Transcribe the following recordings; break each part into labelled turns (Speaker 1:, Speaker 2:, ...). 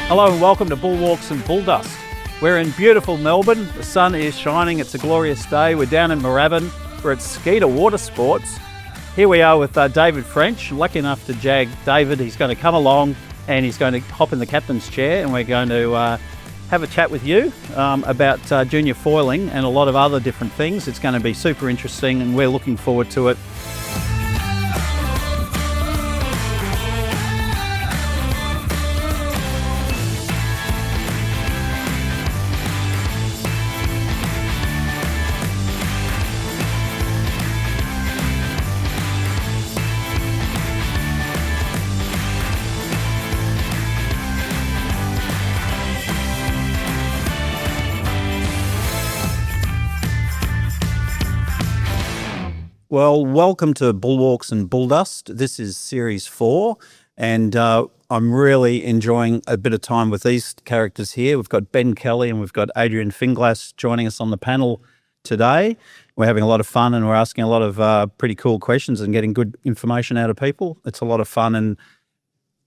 Speaker 1: Hello and welcome to Bulwarks and Bulldust. We're in beautiful Melbourne. The sun is shining. It's a glorious day. We're down in Moorabbin. We're at Skeeter Water Sports. Here we are with David French. Lucky enough to jag David. He's going to come along and he's going to hop in the captain's chair, and we're going to have a chat with you about junior foiling and a lot of other different things. It's going to be super interesting and we're looking forward to it. Well, welcome to Bulwarks and Bulldust. This is Series 4, and I'm really enjoying a bit of time with these characters here. We've got Ben Kelly and we've got Adrian Finglas joining us on the panel today. We're having a lot of fun and we're asking a lot of pretty cool questions and getting good information out of people. It's a lot of fun. And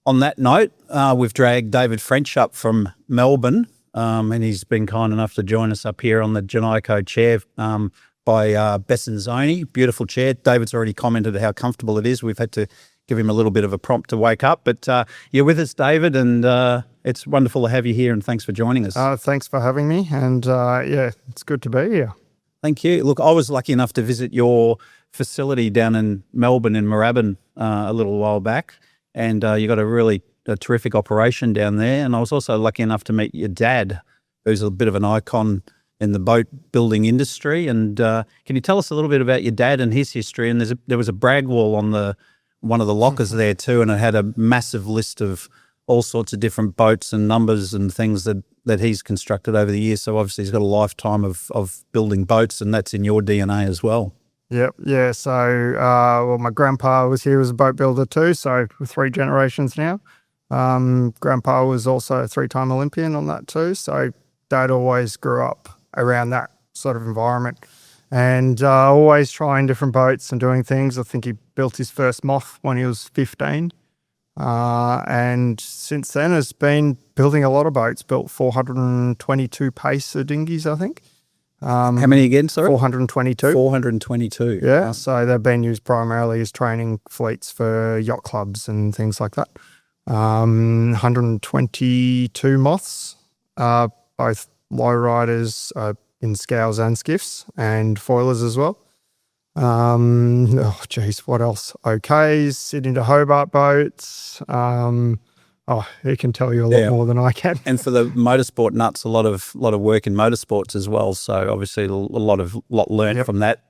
Speaker 1: on that note, we've dragged David French up from Melbourne, and he's been kind enough to join us up here on the Janiko chair by Bessonzoni. Beautiful chair. David's already commented how comfortable it is. We've had to give him a little bit of a prompt to wake up. But you're with us, David, and it's wonderful to have you here, and thanks for joining us.
Speaker 2: Thanks for having me, and yeah, it's good to be here.
Speaker 1: Thank you. Look, I was lucky enough to visit your facility down in Melbourne in Moorabbin a little while back, and you got a terrific operation down there. And I was also lucky enough to meet your dad, who's a bit of an icon in the boat building industry. And can you tell us a little bit about your dad and his history? And there was a brag wall on one of the lockers there too, and it had a massive list of all sorts of different boats and numbers and things that he's constructed over the years. So obviously he's got a lifetime of building boats, and that's in your DNA as well.
Speaker 2: Yep, yeah. So, well, my grandpa was here as a boat builder too, so we're 3 generations now. Grandpa was also a 3-time Olympian on that too, so Dad always grew up around that sort of environment, and always trying different boats and doing things. I think he built his first moth when he was 15, and since then has been building a lot of boats. Built 422 pacer dinghies, I think.
Speaker 1: How many again, sorry?
Speaker 2: 422.
Speaker 1: 422.
Speaker 2: Yeah, so they've been used primarily as training fleets for yacht clubs and things like that. 122 moths, both lowriders in scows and skiffs, and foilers as well. What else? Okays, sitting to Hobart boats. He can tell you a lot more than I can.
Speaker 1: And for the motorsport nuts, a lot of work in motorsports as well. So obviously a lot learned from that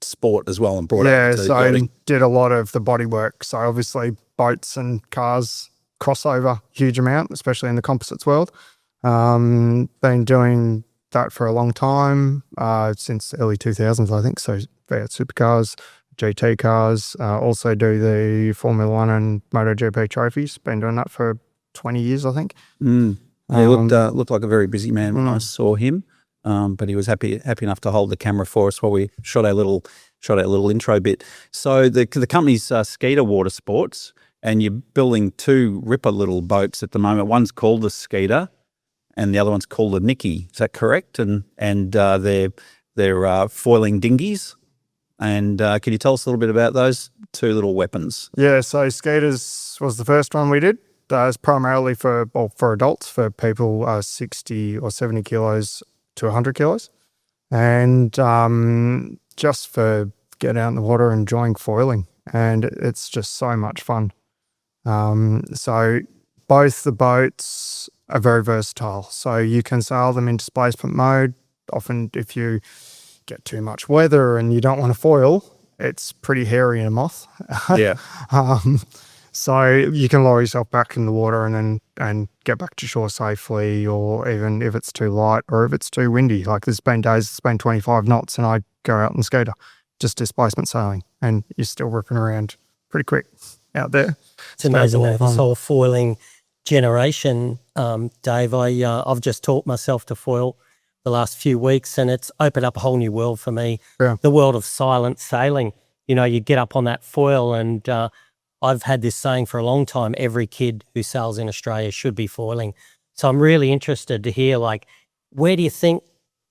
Speaker 1: sport as well and brought it to yachting.
Speaker 2: Did a lot of the body work. So obviously boats and cars crossover huge amount, especially in the composites world. Been doing that for a long time, since early 2000s, I think. So V8 supercars, GT cars, also do the Formula 1 and MotoGP trophies. Been doing that for 20 years, I think.
Speaker 1: He looked like a very busy man when I saw him, but he was happy enough to hold the camera for us while we shot our little intro bit. So the company's Skeeter Water Sports, and you're building 2 ripper little boats at the moment. One's called the Skeeter, and the other one's called the Nicky. Is that correct? And they're foiling dinghies. And can you tell us a little bit about those 2 little weapons?
Speaker 2: Yeah, so Skeeters was the first one we did. It's primarily for adults, for people 60 or 70 kilos to 100 kilos. And just for getting out in the water and enjoying foiling. And it's just so much fun. So both the boats are very versatile. So you can sail them in displacement mode. Often if you get too much weather and you don't want to foil, it's pretty hairy in a moth.
Speaker 1: Yeah.
Speaker 2: So you can lower yourself back in the water and get back to shore safely, or even if it's too light or if it's too windy. Like there's been days it's been 25 knots and I go out in Skeeter, just displacement sailing, and you're still ripping around pretty quick out there.
Speaker 3: It's amazing that this whole foiling generation, Dave. I've just taught myself to foil the last few weeks, and it's opened up a whole new world for me.
Speaker 2: Yeah.
Speaker 3: The world of silent sailing. You know, you get up on that foil, and I've had this saying for a long time: every kid who sails in Australia should be foiling. So I'm really interested to hear, like, where do you think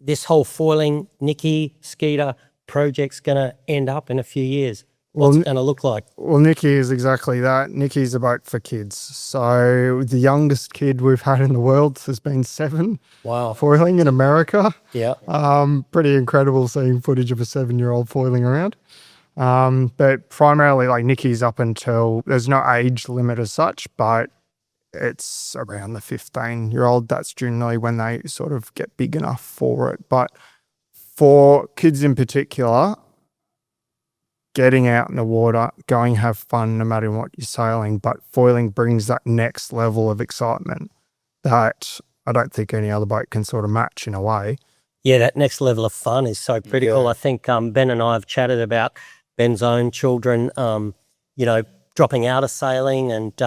Speaker 3: this whole foiling Nicky Skeeter project's going to end up in a few years? What's it going to look like?
Speaker 2: Well, Nicky is exactly that. Nicky's a boat for kids. So the youngest kid we've had in the world has been 7.
Speaker 3: Wow.
Speaker 2: Foiling in America.
Speaker 3: Yeah.
Speaker 2: Pretty incredible seeing footage of a 7-year-old foiling around. But primarily, like, Nicky's up until, there's no age limit as such, but it's around the 15-year-old. That's generally when they sort of get big enough for it. But for kids in particular, getting out in the water, going have fun no matter what you're sailing, but foiling brings that next level of excitement that I don't think any other boat can sort of match in a way.
Speaker 3: Yeah, that next level of fun is so critical. I think Ben and I have chatted about Ben's own children, dropping out of sailing, and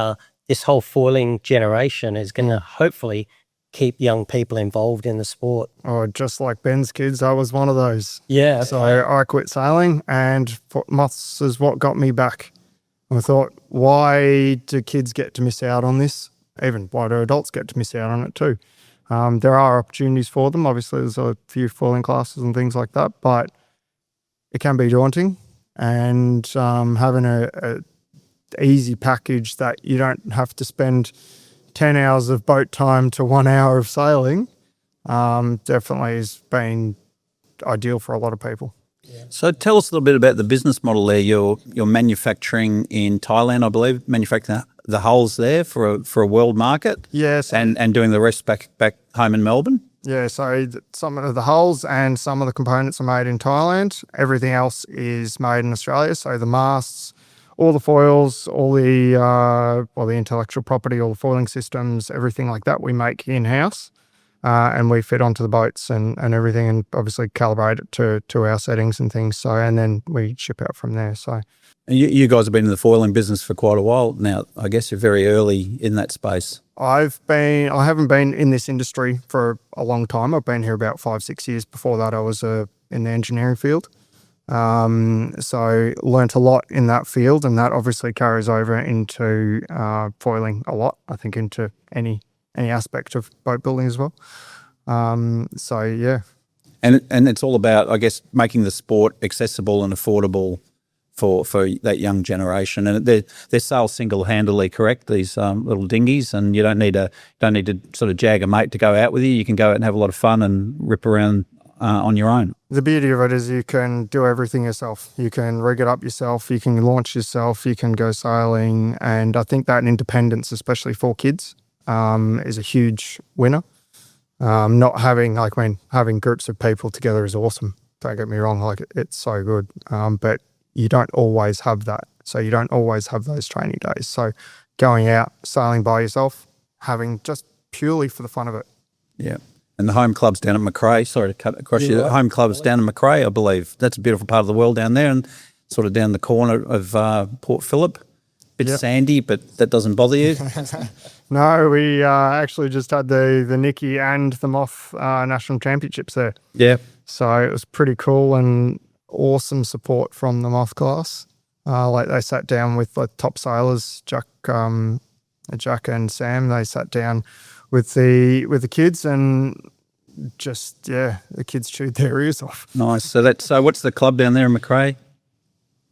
Speaker 3: this whole foiling generation is going to hopefully keep young people involved in the sport.
Speaker 2: Oh, just like Ben's kids, I was one of those.
Speaker 3: Yeah.
Speaker 2: So I quit sailing, and moths is what got me back. And I thought, why do kids get to miss out on this? Even why do adults get to miss out on it too? There are opportunities for them. Obviously, there's a few foiling classes and things like that, but it can be daunting. And having a easy package that you don't have to spend 10 hours of boat time to 1 hour of sailing definitely has been ideal for a lot of people.
Speaker 1: So tell us a little bit about the business model there. You're manufacturing in Thailand, I believe, manufacturing the hulls there for a world market.
Speaker 2: Yes.
Speaker 1: And doing the rest back home in Melbourne.
Speaker 2: Yeah, so some of the hulls and some of the components are made in Thailand. Everything else is made in Australia. So the masts, all the foils, all the intellectual property, all the foiling systems, everything like that we make in-house. And we fit onto the boats and everything, and obviously calibrate it to our settings and things. So, and then we ship out from there. So,
Speaker 1: and you guys have been in the foiling business for quite a while now. I guess you're very early in that space.
Speaker 2: I haven't been in this industry for a long time. I've been here about 5-6 years. Before that, I was in the engineering field. So learnt a lot in that field, and that obviously carries over into foiling a lot, I think, into any aspect of boat building as well. So yeah.
Speaker 1: And it's all about, I guess, making the sport accessible and affordable for that young generation. And they sail single-handedly, correct, these little dinghies, and you don't need to sort of jag a mate to go out with you. You can go out and have a lot of fun and rip around on your own.
Speaker 2: The beauty of it is you can do everything yourself. You can rig it up yourself, you can launch yourself, you can go sailing, and I think that independence, especially for kids, is a huge winner. Not having having groups of people together is awesome. Don't get me wrong, it's so good. But you don't always have that. So you don't always have those training days. So going out, sailing by yourself, having just purely for the fun of it.
Speaker 1: Yeah. And the home club's down at Macrae. Sorry to cut across you. The home club's down in Macrae, I believe. That's a beautiful part of the world down there, and sort of down the corner of Port Phillip. Bit sandy, but that doesn't bother you?
Speaker 2: No, we actually just had the Nicky and the Moth National Championships there.
Speaker 1: Yeah. So
Speaker 2: it was pretty cool and awesome support from the Moth class. They sat down with the top sailors, Jack and Sam. They sat down with the kids, and just the kids chewed their ears off.
Speaker 1: Nice. So what's the club down there in Macrae?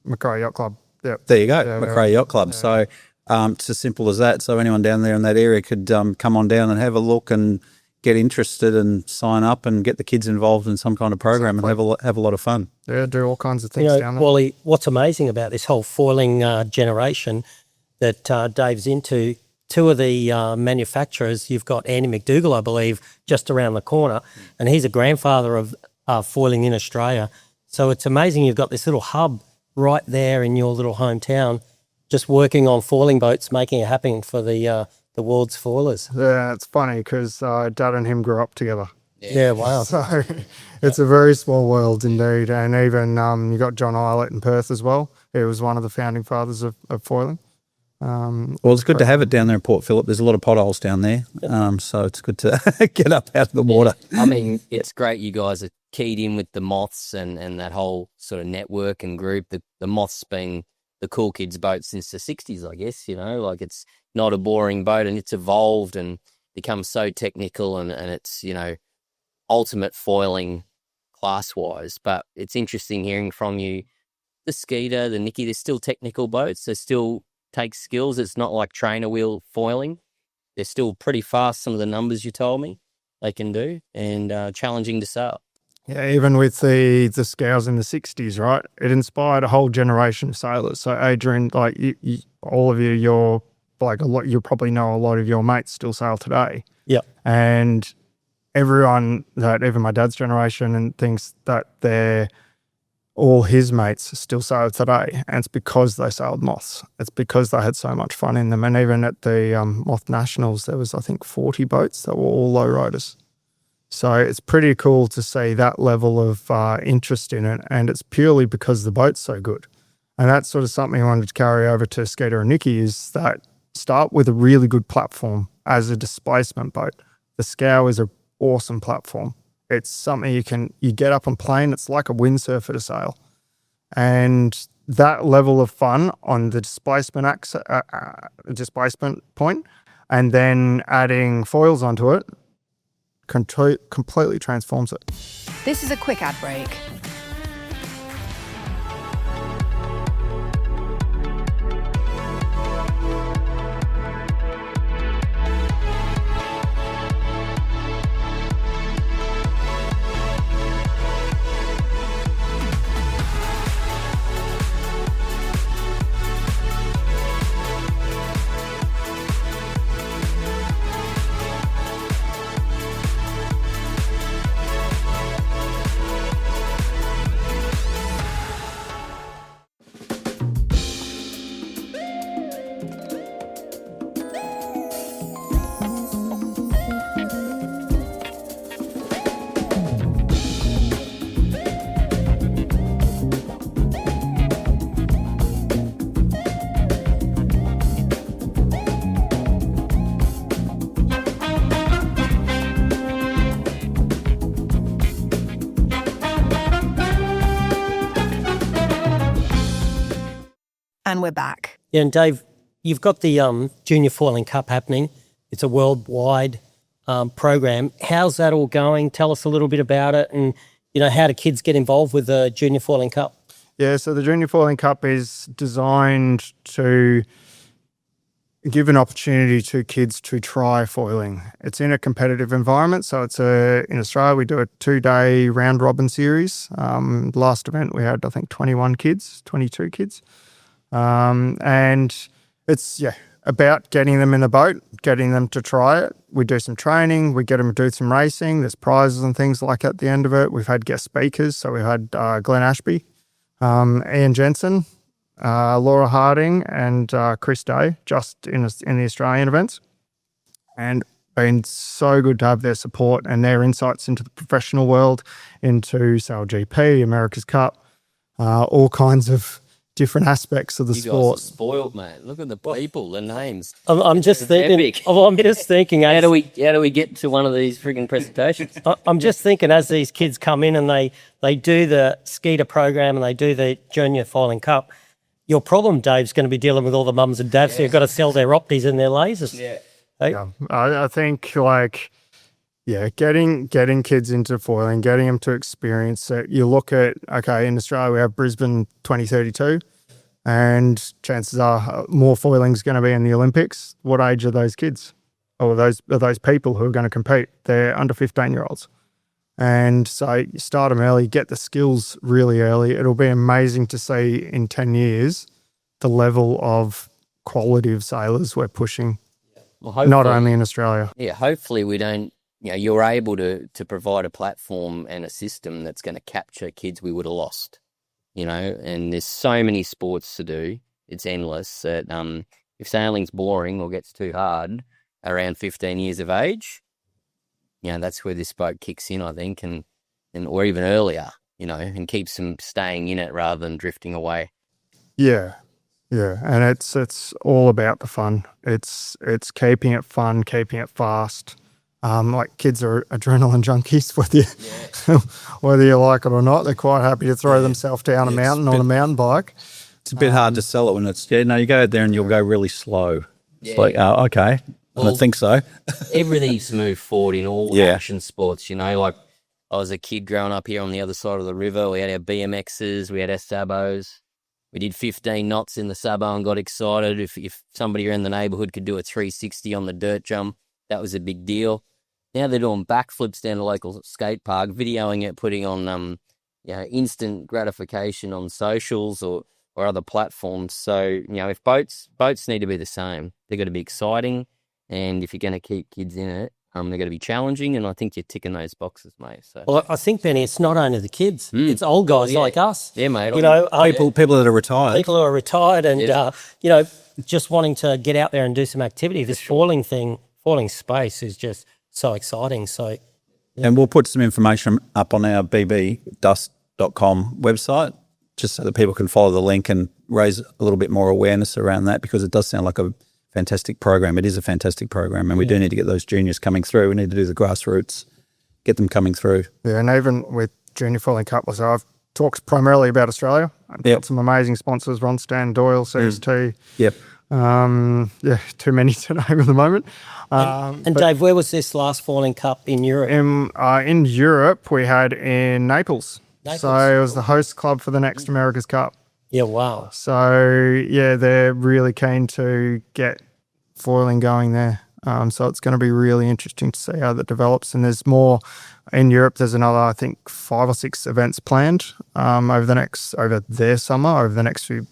Speaker 2: Macrae Yacht Club. Yeah.
Speaker 1: There you go, Macrae Yacht Club. Yeah. So it's as simple as that. So anyone down there in that area could come on down and have a look and get interested and sign up and get the kids involved in some kind of program and have a lot of fun.
Speaker 2: Yeah, do all kinds of things down there.
Speaker 3: Wally, what's amazing about this whole foiling generation that Dave's into, two of the manufacturers, you've got Andy McDougall, I believe, just around the corner, and he's a grandfather of foiling in Australia. So it's amazing you've got this little hub right there in your little hometown, just working on foiling boats, making it happen for the world's foilers.
Speaker 2: Yeah, it's funny because Dad and him grew up together.
Speaker 3: Yeah, wow.
Speaker 2: So it's a very small world indeed. And even you got John Eilert in Perth as well. He was one of the founding fathers of foiling.
Speaker 1: Well, it's good to have it down there in Port Phillip. There's a lot of potholes down there, so it's good to get up out of the water.
Speaker 4: I mean, it's great you guys are keyed in with the Moths and that whole sort of network and group. The Moths being the cool kids boat since the 60s, I guess, it's not a boring boat, and it's evolved, and become so technical and it's, you know, ultimate foiling class-wise. But it's interesting hearing from you, the Skeeter, the Nicky, they're still technical boats. They still take skills. It's not like trainer wheel foiling. They're still pretty fast, some of the numbers you told me they can do, and challenging to sail.
Speaker 2: Yeah, even with the scows in the 60s, right? It inspired a whole generation of sailors. So Adrian, like all of you, you're like you probably know a lot of your mates still sail today.
Speaker 3: Yeah.
Speaker 2: And everyone that, even my dad's generation, and thinks that all his mates still sail today. And it's because they sailed moths. It's because they had so much fun in them. And even at the Moth Nationals, there was, I think, 40 boats that were all low riders. So it's pretty cool to see that level of interest in it, and it's purely because the boat's so good. And that's sort of something I wanted to carry over to Skeeter and Nicky, is that start with a really good platform as a displacement boat. The Scow is an awesome platform. It's something you get up and plane. It's like a windsurfer to sail. And that level of fun on the displacement point, and then adding foils onto it, completely transforms it.
Speaker 5: This is a quick ad break. And we're back.
Speaker 3: Yeah, and Dave, you've got the Junior Foiling Cup happening. It's a worldwide program. How's that all going? Tell us a little bit about it, and how do kids get involved with the Junior Foiling Cup?
Speaker 2: Yeah, so the Junior Foiling Cup is designed to give an opportunity to kids to try foiling. It's in a competitive environment, so in Australia we do a 2-day round robin series. Last event we had, I think, 22 kids. And it's about getting them in the boat, getting them to try it. We do some training, we get them to do some racing. There's prizes and things like at the end of it. We've had guest speakers, so we've had Glenn Ashby, Ian Jensen, Laura Harding, and Chris Day, just in the Australian events, and been so good to have their support and their insights into the professional world, into Sail GP, America's Cup, all kinds of different aspects of the
Speaker 4: you
Speaker 2: sport.
Speaker 4: Guys are spoiled, mate. Look at the people, the names.
Speaker 3: I'm just thinking. I'm just thinking.
Speaker 4: How do we get to one of these frigging presentations?
Speaker 3: I'm just thinking, as these kids come in and they do the Skeeter program and they do the Junior Foiling Cup, your problem, Dave's, going to be dealing with all the mums and dads who've got to sell their opties and their lasers.
Speaker 4: Yeah.
Speaker 3: Hey?
Speaker 2: Yeah, I think getting kids into foiling, getting them to experience it. You look at, in Australia we have Brisbane 2032, and chances are more foiling is going to be in the Olympics. What age are those kids? Or those people who are going to compete? They're under 15-year-olds. And so you start them early, get the skills really early. It'll be amazing to see in 10 years the level of quality of sailors we're pushing, not only in Australia.
Speaker 4: Yeah, hopefully we don't, you're able to provide a platform and a system that's going to capture kids we would have lost, and there's so many sports to do. It's endless. That if sailing's boring or gets too hard around 15 years of age, that's where this boat kicks in, I think, and or even earlier, and keeps them staying in it rather than drifting away.
Speaker 2: Yeah, and it's all about the fun. It's keeping it fun, keeping it fast. Like, kids are adrenaline junkies, whether you like it or not. They're quite happy to throw themselves down a mountain on a mountain bike.
Speaker 1: It's a bit hard to sell it when it's, you go out there and you'll go really slow. It's like, okay. I don't think so.
Speaker 4: Everything's moved forward in all
Speaker 1: Yeah.
Speaker 4: action sports, you know, like I was a kid growing up here on the other side of the river. We had our BMXs, we had our Sabos. We did 15 knots in the Sabo and got excited. If somebody around the neighbourhood could do a 360 on the dirt jump, that was a big deal. Now they're doing backflips down the local skate park, videoing it, putting on instant gratification on socials or other platforms. So, you know, if boats need to be the same. They've got to be exciting, and if you're going to keep kids in it, they're going to be challenging, and I think you're ticking those boxes, mate. So,
Speaker 3: Well, I think, Benny, it's not only the kids; it's old guys like us.
Speaker 4: Yeah, mate.
Speaker 3: You know,
Speaker 1: People that are retired.
Speaker 3: people who are retired and you know, just wanting to get out there and do some activity. This falling space is just so exciting. So,
Speaker 1: And we'll put some information up on our bbdust.com website just so that people can follow the link and raise a little bit more awareness around that, because it does sound like a fantastic program. It is a fantastic program, and we do need to get those juniors coming through. We need to do the grassroots, get them coming through.
Speaker 2: Yeah, and even with Junior Falling Cup, so I've talked primarily about Australia. I've got some amazing sponsors, Ronstan, Doyle, CST.
Speaker 1: Yep.
Speaker 2: Too many to name at the moment.
Speaker 3: and Dave, where was this last falling cup in Europe?
Speaker 2: In Europe, we had in Naples.
Speaker 3: Naples.
Speaker 2: So it was the host club for the next America's Cup.
Speaker 3: Yeah, wow.
Speaker 2: So, yeah, they're really keen to get foiling going there. So it's going to be really interesting to see how that develops. And there's more in Europe. There's another, I think, 5 or 6 events planned over the next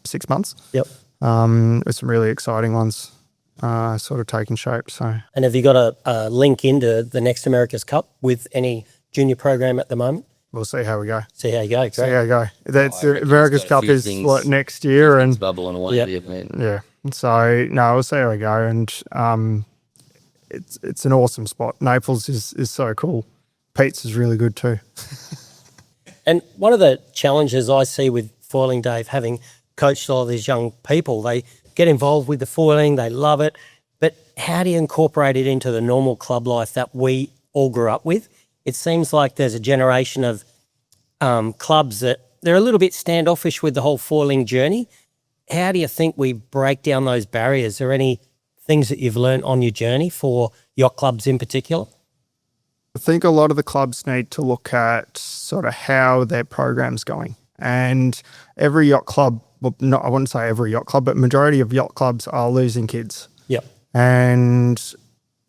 Speaker 2: 6 months.
Speaker 3: Yep.
Speaker 2: With some really exciting ones sort of taking shape. So
Speaker 3: And have you got a link into the next America's Cup with any junior program at the moment?
Speaker 2: we'll see how we go.
Speaker 3: See how you go.
Speaker 2: See how we go. That's
Speaker 4: I reckon
Speaker 2: America's
Speaker 4: it's got a
Speaker 2: Cup
Speaker 4: few
Speaker 2: is
Speaker 4: things-
Speaker 2: what next year, and
Speaker 4: bubbling away.
Speaker 3: Yep.
Speaker 4: Yeah, man.
Speaker 2: yeah. So no, we'll see how we go, and it's an awesome spot. Naples is so cool. Pizza's really good too.
Speaker 3: And one of the challenges I see with foiling, Dave, having coached all these young people, they get involved with the foiling, they love it, but how do you incorporate it into the normal club life that we all grew up with? It seems like there's a generation of clubs that they're a little bit standoffish with the whole foiling journey. How do you think we break down those barriers? Are there any things that you've learned on your journey for yacht clubs in particular?
Speaker 2: I think a lot of the clubs need to look at sort of how their program's going. And every yacht club, well, not, I wouldn't say every yacht club, but majority of yacht clubs are losing kids.
Speaker 3: Yep.
Speaker 2: And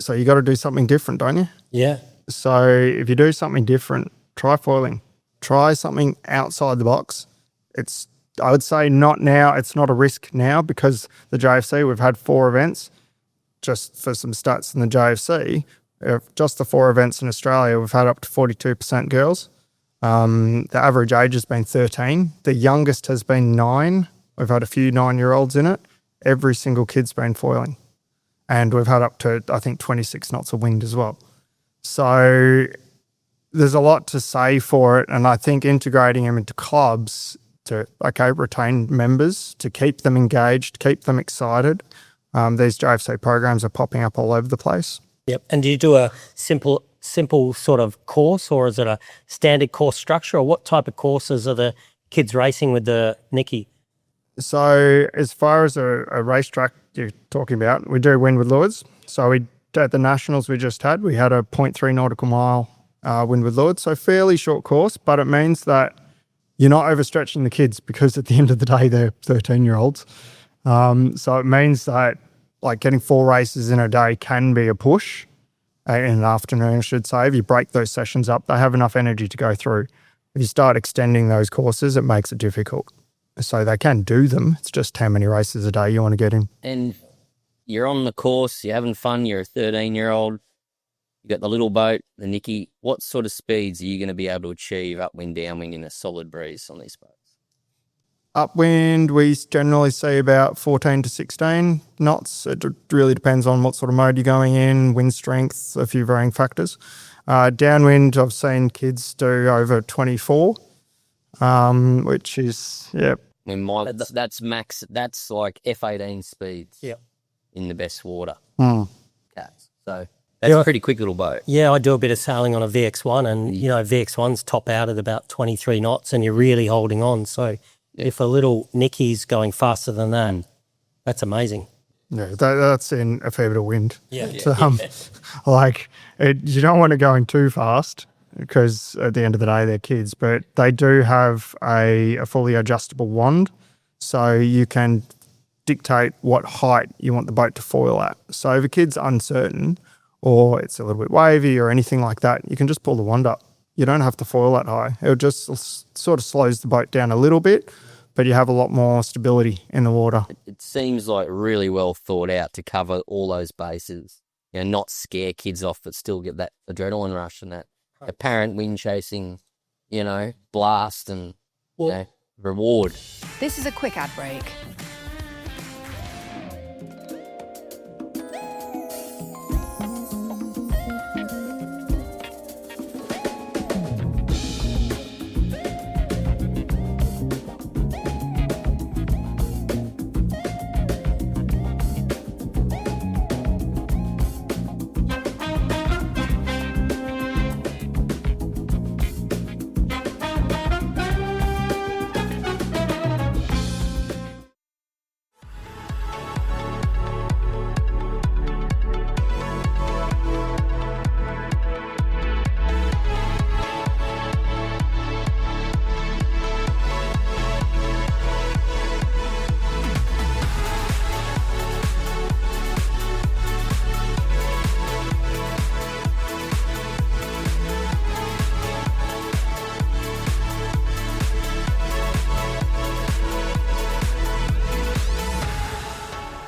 Speaker 2: so you got to do something different, don't you?
Speaker 3: Yeah.
Speaker 2: So if you do something different, try foiling. Try something outside the box. I would say not now. It's not a risk now because the JFC, we've had 4 events. Just for some stats in the JFC, just the 4 events in Australia, we've had up to 42% girls. The average age has been 13. The youngest has been 9. We've had a few 9-year-olds in it. Every single kid's been foiling. And we've had up to, I think, 26 knots of wind as well. So there's a lot to say for it. And I think integrating them into clubs to, retain members, to keep them engaged, keep them excited. These JFC programs are popping up all over the place.
Speaker 3: Yep. And do you do a simple sort of course, or is it a standard course structure, or what type of courses are the kids racing with the Nikki?
Speaker 2: So as far as a racetrack you're talking about, we do windward lures. So at the Nationals we just had, we had a 0.3 nautical mile windward lure. So fairly short course, but it means that you're not overstretching the kids because at the end of the day, they're 13-year-olds. So it means that like getting 4 races in a day can be a push. In an afternoon, I should say. If you break those sessions up, they have enough energy to go through. If you start extending those courses, it makes it difficult. So they can do them. It's just how many races a day you want to get in.
Speaker 4: And you're on the course, you're having fun, you're a 13-year-old, you got the little boat, the Nikki. What sort of speeds are you going to be able to achieve upwind, downwind in a solid breeze on these boats?
Speaker 2: Upwind, we generally see about 14 to 16 knots. It really depends on what sort of mode you're going in, wind strength, a few varying factors. Downwind, I've seen kids do over 24, which is, yeah.
Speaker 4: I mean, that's max, that's like F18 speeds
Speaker 3: Yep.
Speaker 4: in the best water.
Speaker 2: Mm.
Speaker 4: Cats. So that's a pretty quick little boat.
Speaker 3: Yeah, I do a bit of sailing on a VX1, and you know, VX1s top out at about 23 knots, and you're really holding on. So if a little Nikki's going faster than that, that's amazing.
Speaker 2: Yeah, that's in a fair bit of wind.
Speaker 3: Yeah.
Speaker 2: You don't want it going too fast because at the end of the day, they're kids, but they do have a fully adjustable wand. So you can dictate what height you want the boat to foil at. So if a kid's uncertain or it's a little bit wavy or anything like that, you can just pull the wand up. You don't have to foil that high. It just sort of slows the boat down a little bit, but you have a lot more stability in the water.
Speaker 4: It seems like really well thought out to cover all those bases. Not scare kids off, but still get that adrenaline rush and that apparent wind chasing, blast and reward.
Speaker 5: This is a quick ad break.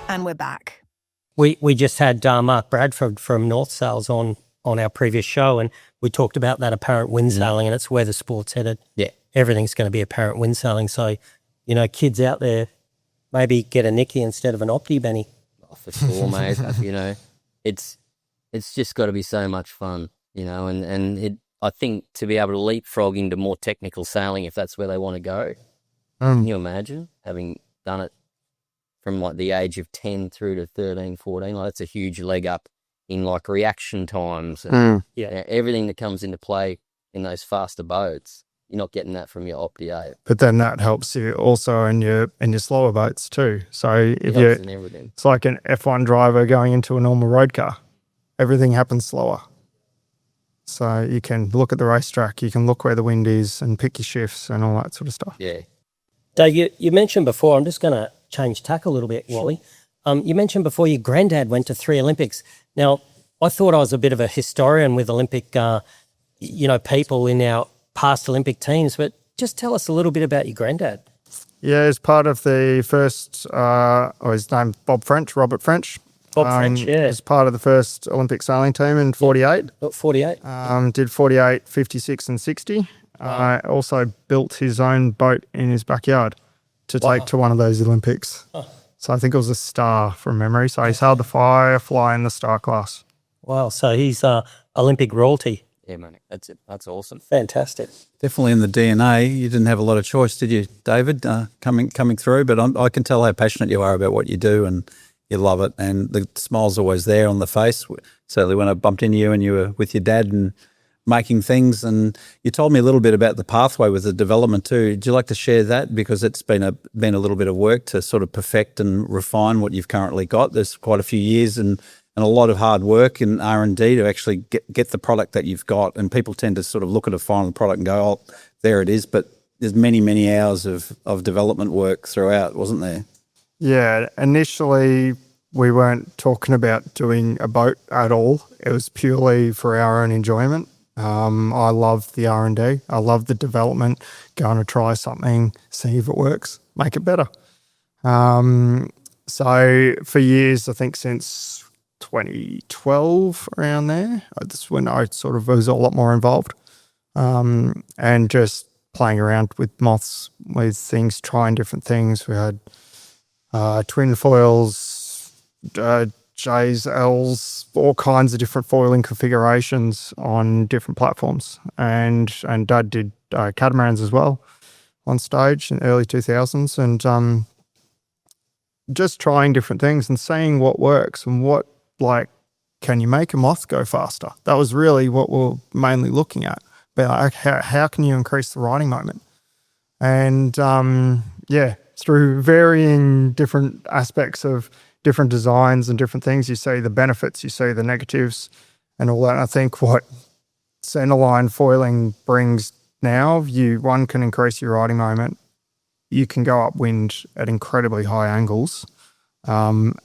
Speaker 5: And we're back.
Speaker 3: We just had Mark Bradford from North Sails on our previous show, and we talked about that apparent wind sailing, and it's where the sport's headed.
Speaker 4: Yeah.
Speaker 3: Everything's going to be apparent wind sailing. So, kids out there, maybe get a Nicky instead of an Opti, Benny.
Speaker 4: Oh, for sure, mate. It's just got to be so much fun, and I think to be able to leapfrog into more technical sailing if that's where they want to go. Can you imagine having done it from like the age of 10 through to 13, 14? Like, that's a huge leg up in like reaction times and everything that comes into play in those faster boats. You're not getting that from your Opti 8.
Speaker 2: But then that helps you also in your slower boats too. So if it's like an F1 driver going into a normal road car, everything happens slower. So you can look at the racetrack, you can look where the wind is and pick your shifts and all that sort of stuff.
Speaker 4: Yeah.
Speaker 3: Dave, you mentioned before, I'm just going to change tack a little bit, Wally. You mentioned before your granddad went to 3 Olympics. Now, I thought I was a bit of a historian with Olympic, people in our past Olympic teams, but just tell us a little bit about your granddad.
Speaker 2: Yeah, as part of the first, his name Robert French.
Speaker 3: French, yeah.
Speaker 2: As part of the first Olympic sailing team in 48.
Speaker 3: 48.
Speaker 2: Did 48, 56 and 60. Also built his own boat in his backyard to take to one of those Olympics. So I think it was a Star from memory. So he sailed the Firefly in the Star class.
Speaker 3: Wow, so he's Olympic royalty.
Speaker 4: Yeah, man, that's it. That's awesome.
Speaker 3: Fantastic.
Speaker 1: Definitely in the DNA. You didn't have a lot of choice, did you, David, coming through? But I can tell how passionate you are about what you do and you love it. And the smile's always there on the face. Certainly when I bumped into you and you were with your dad and making things, and you told me a little bit about the pathway with the development too. Would you like to share that? Because it's been a little bit of work to sort of perfect and refine what you've currently got. There's quite a few years and a lot of hard work in R&D to actually get the product that you've got. And people tend to sort of look at a final product and go, oh, there it is. But there's many, many hours of development work throughout, wasn't there?
Speaker 2: Yeah, initially we weren't talking about doing a boat at all. It was purely for our own enjoyment. I love the R&D. I love the development, going to try something, see if it works, make it better. So for years, I think since 2012, around there, that's when I sort of was a lot more involved, and just playing around with moths, with things, trying different things. We had twin foils, J's, L's, all kinds of different foiling configurations on different platforms. And Dad did catamarans as well on stage in the early 2000s, and just trying different things and seeing what works and what, can you make a moth go faster? That was really what we're mainly looking at. But how can you increase the riding moment? And through varying different aspects of different designs and different things. You see the benefits, you see the negatives and all that. And I think what centerline foiling brings now, one can increase your riding moment. You can go upwind at incredibly high angles, but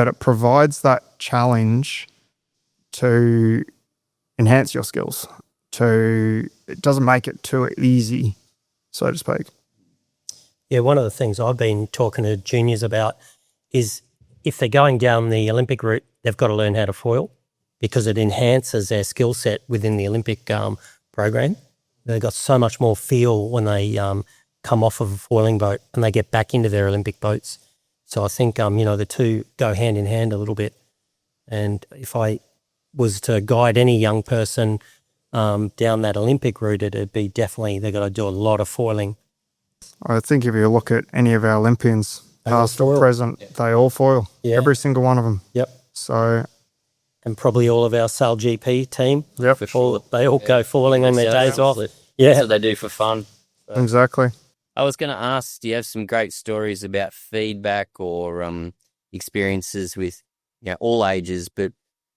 Speaker 2: it provides that challenge to enhance your skills. It doesn't make it too easy, so to speak.
Speaker 3: Yeah, one of the things I've been talking to juniors about is if they're going down the Olympic route, they've got to learn how to foil because it enhances their skill set within the Olympic program. They've got so much more feel when they come off of a foiling boat and they get back into their Olympic boats. So I think, the two go hand in hand a little bit. And if I was to guide any young person down that Olympic route, it'd be definitely they've got to do a lot of foiling.
Speaker 2: I think if you look at any of our Olympians, past or present, they all foil.
Speaker 3: Yeah.
Speaker 2: Every single one of them.
Speaker 3: Yep.
Speaker 2: So,
Speaker 3: and probably all of our SAIL GP team.
Speaker 2: Yep.
Speaker 3: They all go foiling on their days off.
Speaker 4: Yeah. That's what they do for fun. So.
Speaker 2: Exactly.
Speaker 4: I was going to ask, do you have some great stories about feedback or experiences with all ages, but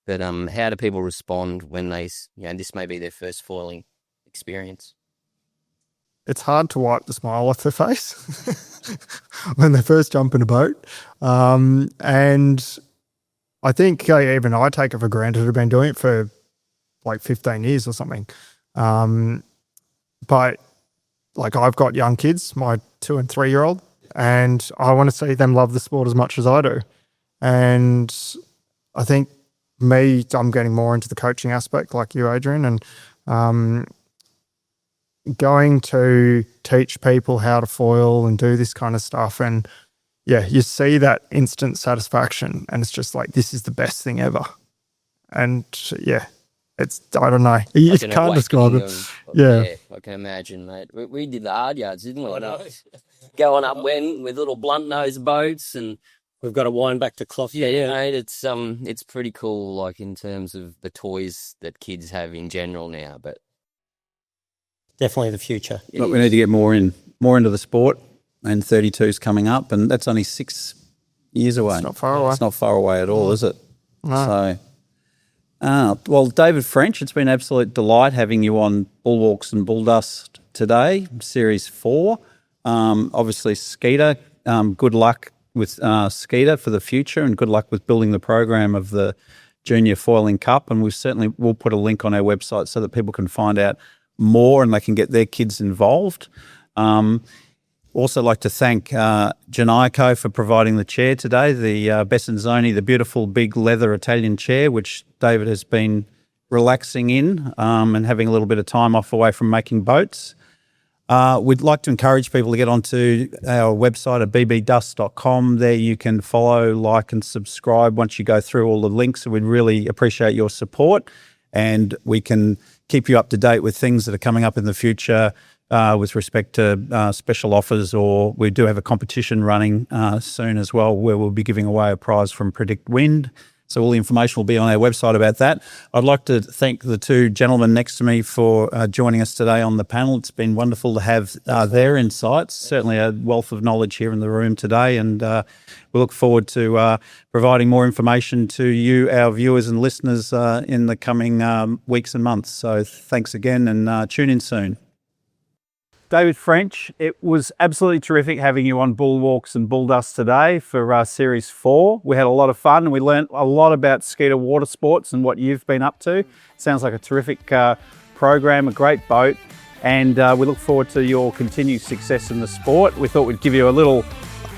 Speaker 4: how do people respond when they, this may be their first foiling experience?
Speaker 2: It's hard to wipe the smile off their face when they first jump in a boat. And I think even I take it for granted. I've been doing it for like 15 years or something. But like I've got young kids, my 2 and 3 year old, and I want to see them love the sport as much as I do. And I think I'm getting more into the coaching aspect like you, Adrian, and going to teach people how to foil and do this kind of stuff. And you see that instant satisfaction and it's just like, this is the best thing ever. And it's, I don't know. You
Speaker 4: Like
Speaker 2: just can't describe it.
Speaker 4: Yeah, I can imagine, mate. We did the hard yards, didn't we? Going up with little blunt nose boats, and
Speaker 3: we've got to wind back to cloth.
Speaker 4: Yeah, mate. It's pretty cool, like in terms of the toys that kids have in general now. But
Speaker 3: definitely the future.
Speaker 1: But we need to get more into the sport, and 32's coming up, and that's only 6 years away.
Speaker 2: It's not far away.
Speaker 1: It's not far away at all, is it?
Speaker 2: No.
Speaker 1: So, well, David French, it's been an absolute delight having you on Bulwarks and Bulldust today, Series 4. Obviously, Skeeter, good luck with Skeeter for the future, and good luck with building the program of the Junior Foiling Cup. And we'll put a link on our website so that people can find out more and they can get their kids involved. Also like to thank Janaico for providing the chair today, the Bessonzoni, the beautiful big leather Italian chair, which David has been relaxing in and having a little bit of time off away from making boats. We'd like to encourage people to get onto our website at bbdust.com. There you can follow, like and subscribe once you go through all the links. So we'd really appreciate your support, and we can keep you up to date with things that are coming up in the future with respect to special offers, or we do have a competition running soon as well where we'll be giving away a prize from Predict Wind. So all the information will be on our website about that. I'd like to thank the two gentlemen next to me for joining us today on the panel. It's been wonderful to have their insights, certainly a wealth of knowledge here in the room today, and we look forward to providing more information to you, our viewers and listeners, in the coming weeks and months. So thanks again, and tune in soon. David French, it was absolutely terrific having you on Bulwarks and Bulldust today for Series 4. We had a lot of fun and we learnt a lot about Skeeter water sports and what you've been up to. Sounds like a terrific program, a great boat, and we look forward to your continued success in the sport. We thought we'd give you a little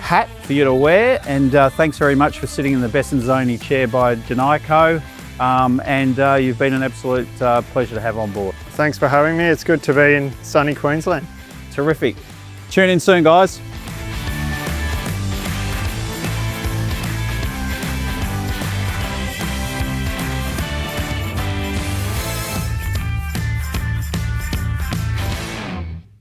Speaker 1: hat for you to wear, and thanks very much for sitting in the Bessonzoni chair by Janaico. And you've been an absolute pleasure to have on board.
Speaker 2: Thanks for having me. It's good to be in sunny Queensland.
Speaker 1: Terrific. Tune in soon, guys.